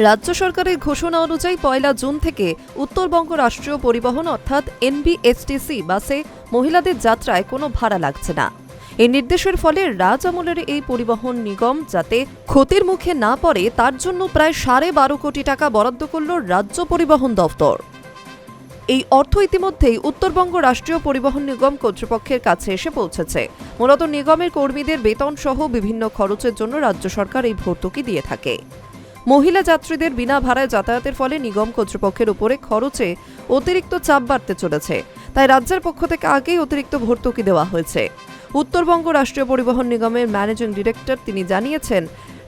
রাজ্য সরকারের ঘোষণা অনুযায়ী 1 জুন থেকে উত্তরবঙ্গ রাষ্ট্রীয় পরিবহন অর্থাৎ NBSTC বাসে মহিলাদের যাত্রায় কোনো ভাড়া লাগছে না। এই নির্দেশের ফলে রাজ আমলের এই পরিবহন নিগম যাতে ক্ষতির মুখে না পড়ে তার জন্য প্রায় 12.5 কোটি টাকা বরাদ্দ করল রাজ্য পরিবহন দফতর। এই অর্থ ইতিমধ্যেই উত্তরবঙ্গ রাষ্ট্রীয় পরিবহন নিগম কর্তৃপক্ষের কাছে এসে পৌঁছেছে। মূলত নিগমের কর্মীদের বেতন সহ বিভিন্ন খরচের জন্য রাজ্য সরকার এই ভর্তুকি দিয়ে থাকে। মহিলা যাত্রীদের বিনা ভাড়ায় যাতায়াতের ফলে নিগম কর্তৃপক্ষের উপরে খরচে অতিরিক্ত চাপ বাড়তে চলেছে, তাই রাজ্যের পক্ষ থেকে আগেই অতিরিক্ত ভর্তুকি দেওয়া হয়েছে। উত্তরবঙ্গ রাষ্ট্রীয় পরিবহন নিগমের ম্যানেজিং ডিরেক্টর তিনি জানিয়েছেন,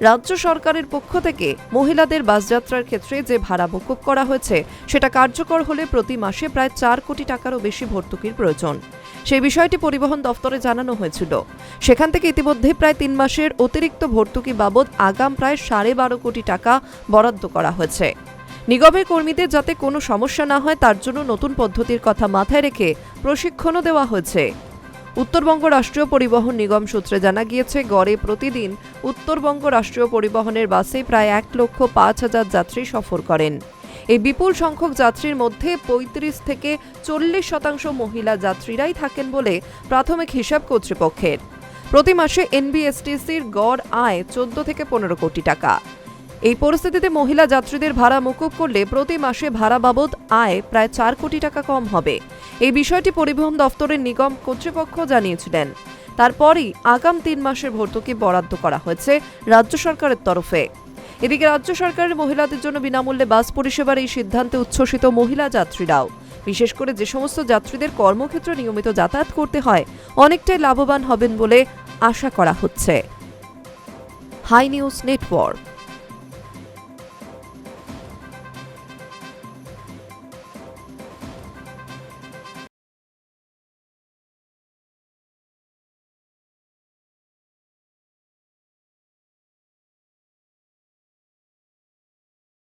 রাজ্য সরকারের পক্ষ থেকে মহিলাদের বাস যাত্রার ক্ষেত্রে যে ভাড়া মকুব করা হয়েছে সেটা কার্যকর হলে প্রতি মাসে প্রায় 4 কোটি টাকারও বেশি ভর্তুকির প্রয়োজন। সেই বিষয়টি পরিবহন দফতরে জানানো হয়েছিল। সেখান থেকে ইতিমধ্যে প্রায় 3 মাসের অতিরিক্ত ভর্তুকি বাবদ আগাম প্রায় 12.5 কোটি টাকা বরাদ্দ করা হয়েছে। নিগমের কর্মীদের যাতে কোনো সমস্যা না হয় তার জন্য নতুন পদ্ধতির কথা মাথায় রেখে প্রশিক্ষণও দেওয়া হয়েছে। উত্তরবঙ্গ রাষ্ট্রীয় পরিবহন নিগম সূত্রে জানা গিয়েছে, গড়ে প্রতিদিন উত্তরবঙ্গ রাষ্ট্রীয় পরিবহনের বাসে প্রায় 1,05,000 যাত্রী সফর করেন। এই বিপুল সংখ্যক যাত্রীর মধ্যে 35 থেকে 40% মহিলা যাত্রীরাই থাকেন বলে প্রাথমিক হিসাব কর্তৃপক্ষের। প্রতি মাসে NBSTCর গড় আয় 14 থেকে 15 কোটি টাকা। এই পরিস্থিতিতে মহিলা যাত্রীদের ভাড়া মকুব করলে প্রতি মাসে ভাড়া বাবদ আয় প্রায় 4 কোটি টাকা কম হবে। এই বিষয়টি পরিবহন দফতরের নিগম কর্তৃপক্ষ জানিয়েছিলেন। তারপরই আগাম 3 মাসের ভর্তুকি বরাদ্দ করা হয়েছে রাজ্য সরকারের তরফে। এদিকে রাজ্য সরকারের মহিলাদের জন্য বিনামূল্যে বাস পরিষেবার এই সিদ্ধান্তে উচ্ছ্বসিত মহিলা যাত্রীরাও। বিশেষ করে যে সমস্ত যাত্রীদের কর্মক্ষেত্রে নিয়মিত যাতায়াত করতে হয় অনেকটাই লাভবান হবেন বলে আশা করা হচ্ছে। Hi news network.